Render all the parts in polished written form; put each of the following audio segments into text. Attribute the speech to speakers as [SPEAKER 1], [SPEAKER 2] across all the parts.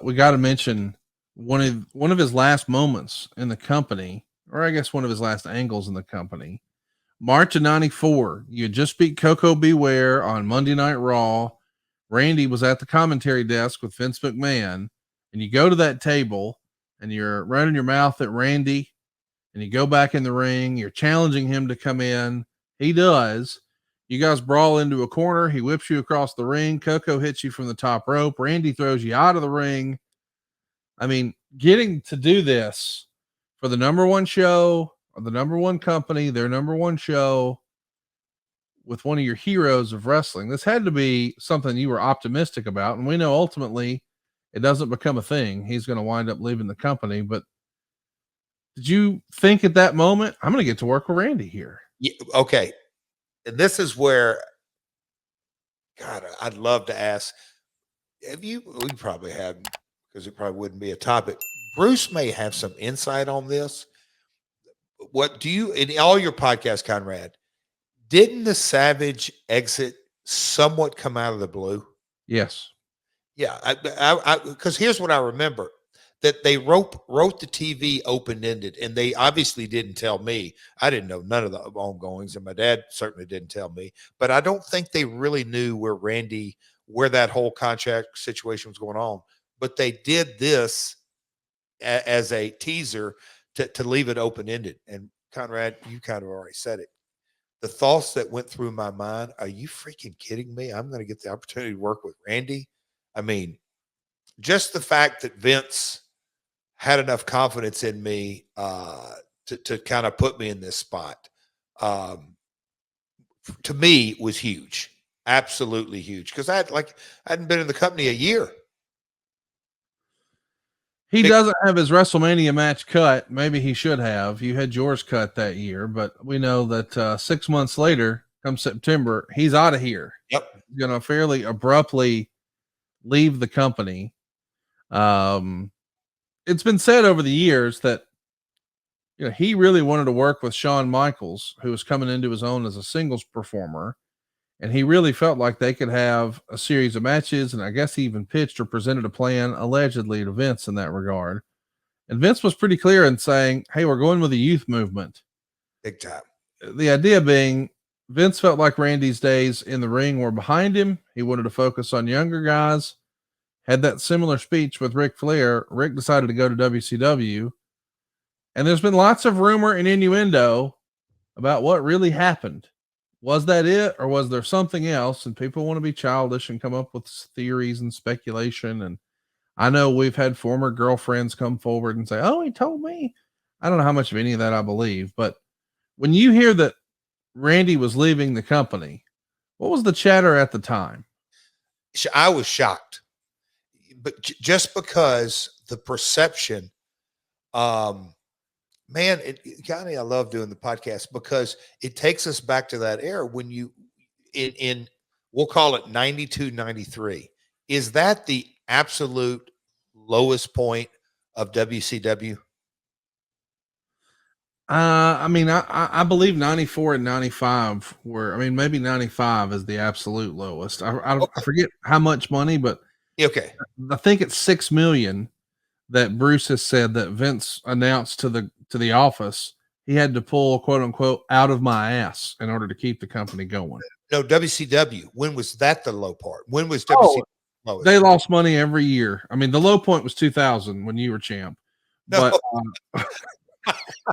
[SPEAKER 1] we got to mention one of his last moments in the company, or I guess one of his last angles in the company. March of '94, you had just beat Coco Beware on Monday Night Raw. Randy was at the commentary desk with Vince McMahon, and you go to that table and you're running your mouth at Randy, and you go back in the ring. You're challenging him to come in. He does. You guys brawl into a corner. He whips you across the ring. Coco hits you from the top rope. Randy throws you out of the ring. I mean, getting to do this for the number one show or the number one company, their number one show with one of your heroes of wrestling, this had to be something you were optimistic about. And we know ultimately it doesn't become a thing. He's going to wind up leaving the company. But did you think at that moment, I'm going to get to work with Randy here?
[SPEAKER 2] Yeah, okay. And this is where, God, I'd love to ask, we probably haven't, because it probably wouldn't be a topic. Bruce may have some insight on this. What do you, in all your podcasts, Conrad, didn't the Savage exit somewhat come out of the blue?
[SPEAKER 1] Yes.
[SPEAKER 2] Yeah. Because here's what I remember, that they wrote the TV open-ended, and they obviously didn't tell me. I didn't know none of the ongoings, and my dad certainly didn't tell me. But I don't think they really knew where that whole contract situation was going on. But they did this as a teaser to leave it open-ended. And Conrad, you kind of already said it. The thoughts that went through my mind, are you freaking kidding me? I'm going to get the opportunity to work with Randy. I mean, just the fact that Vince had enough confidence in me to kind of put me in this spot, to me was huge. Absolutely huge. Because I hadn't been in the company a year.
[SPEAKER 1] He doesn't have his WrestleMania match cut. Maybe he should have. You had yours cut that year, but we know that 6 months later, come September, he's out of here.
[SPEAKER 2] Yep.
[SPEAKER 1] He's going to fairly abruptly leave the company. It's been said over the years that he really wanted to work with Shawn Michaels, who was coming into his own as a singles performer. And he really felt like they could have a series of matches. And I guess he even pitched or presented a plan allegedly to Vince in that regard. And Vince was pretty clear in saying, hey, we're going with a youth movement.
[SPEAKER 2] Big time.
[SPEAKER 1] The idea being Vince felt like Randy's days in the ring were behind him. He wanted to focus on younger guys. Had that similar speech with Ric Flair. Rick decided to go to WCW. And there's been lots of rumor and innuendo about what really happened. Was that it, or was there something else? And people want to be childish and come up with theories and speculation. And I know we've had former girlfriends come forward and say, oh, he told me. I don't know how much of any of that I believe, but when you hear that Randy was leaving the company, what was the chatter at the time?
[SPEAKER 2] I was shocked, but just because the perception, man, Connie, I love doing the podcast because it takes us back to that era when we'll call it 92, 93. Is that the absolute lowest point of WCW?
[SPEAKER 1] I believe 94 and 95 were, maybe 95 is the absolute lowest. I forget how much money, but
[SPEAKER 2] okay.
[SPEAKER 1] I think it's 6 million that Bruce has said that Vince announced to the office he had to pull, quote unquote, out of my ass in order to keep the company going.
[SPEAKER 2] No, WCW. When was that the low part? When was WCW lowest?
[SPEAKER 1] They lost money every year. The low point was 2000 when you were champ.
[SPEAKER 2] No.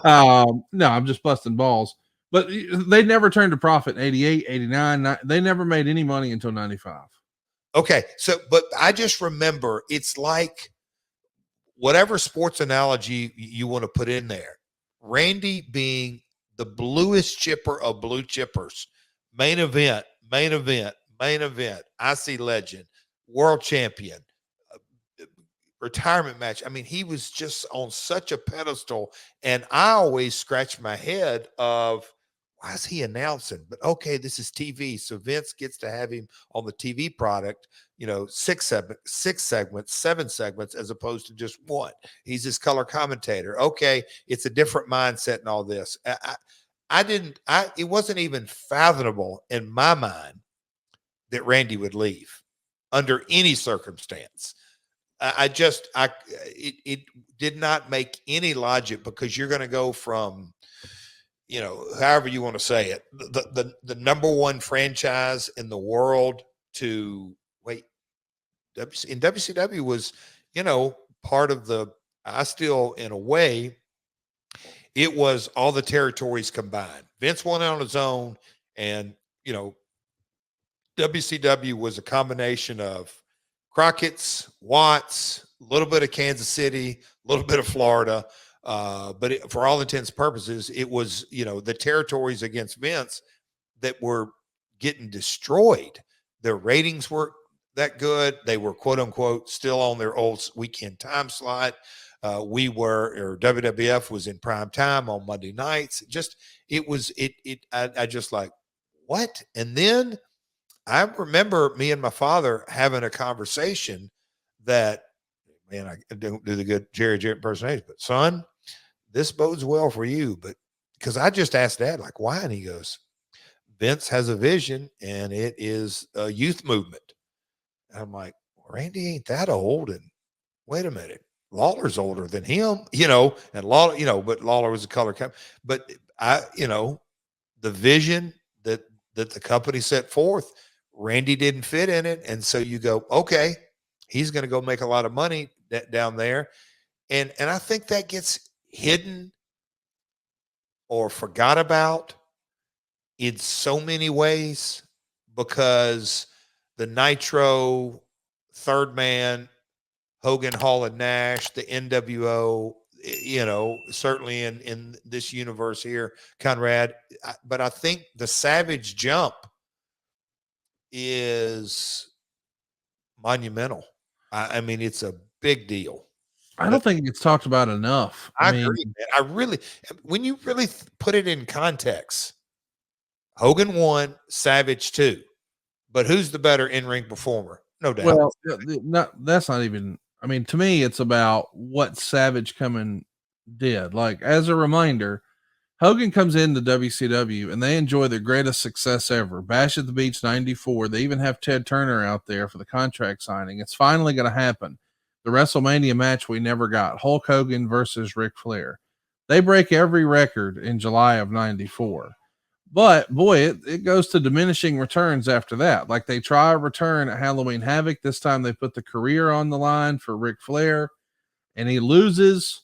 [SPEAKER 1] But no, I'm just busting balls. But they never turned a profit in 88, 89. They never made any money until 95.
[SPEAKER 2] Okay. So, but I just remember it's like whatever sports analogy you want to put in there, Randy being the bluest chipper of blue chippers, main event, IC legend, world champion, retirement match. He was just on such a pedestal. And I always scratch my head of, why is he announcing? But okay, this is TV. So Vince gets to have him on the TV product, 6 segments, 7 segments, as opposed to just one. He's his color commentator. Okay. It's a different mindset and all this. It wasn't even fathomable in my mind that Randy would leave under any circumstance. it did not make any logic, because you're going to go from, however you want to say it, the number one franchise in the world to wait. In WCW was, part of I still, in a way, it was all the territories combined. Vince went on his own, and, WCW was a combination of Crockett's, Watts, a little bit of Kansas City, a little bit of Florida. But for all intents and purposes, it was, the territories against Vince that were getting destroyed. Their ratings were that good. They were, quote unquote, still on their old weekend time slot. WWF was in prime time on Monday nights. I just like, what? And then I remember me and my father having a conversation that, man, I don't do the good Jarrett impersonation, but son, this bodes well for you. But because I just asked Dad, like, why? And he goes, Vince has a vision, and it is a youth movement. And I'm like, Randy ain't that old. And wait a minute, Lawler's older than him, and Lawler, but Lawler was a color cap. But the vision that the company set forth, Randy didn't fit in it. And so you go, okay, he's going to go make a lot of money down there. And I think that gets hidden or forgot about in so many ways, because the Nitro, Third Man, Hogan, Hall and Nash, the NWO, certainly in this universe here, Conrad. But I think the Savage jump is monumental. I mean, it's a big deal.
[SPEAKER 1] I don't think it's talked about enough.
[SPEAKER 2] I agree, man. I really, when you really put it in context, Hogan won, Savage 2, but who's the better in-ring performer? No doubt.
[SPEAKER 1] Well, that's not even. I mean, to me, it's about what Savage did. Like, as a reminder, Hogan comes into WCW and they enjoy their greatest success ever. Bash at the Beach 94. They even have Ted Turner out there for the contract signing. It's finally going to happen. The WrestleMania match we never got, Hulk Hogan versus Ric Flair. They break every record in July of 94. But boy, it goes to diminishing returns after that. Like, they try a return at Halloween Havoc. This time they put the career on the line for Ric Flair, and he loses,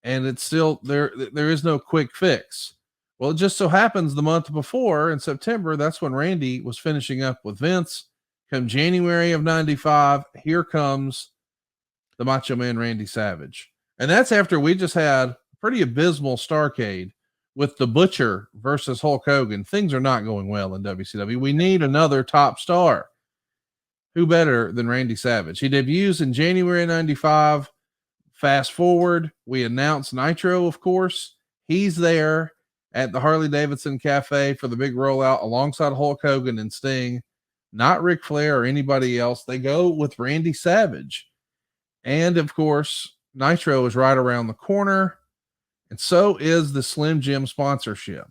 [SPEAKER 1] and it's still there. There is no quick fix. Well, it just so happens the month before, in September, that's when Randy was finishing up with Vince. Come January of 95, here comes the Macho Man Randy Savage. And that's after we just had a pretty abysmal Starrcade with the Butcher versus Hulk Hogan. Things are not going well in WCW. We need another top star. Who better than Randy Savage? He debuts in January 95. Fast forward, we announced Nitro, of course. He's there at the Harley Davidson Cafe for the big rollout alongside Hulk Hogan and Sting, not Ric Flair or anybody else. They go with Randy Savage. And of course, Nitro is right around the corner. And so is the Slim Jim sponsorship.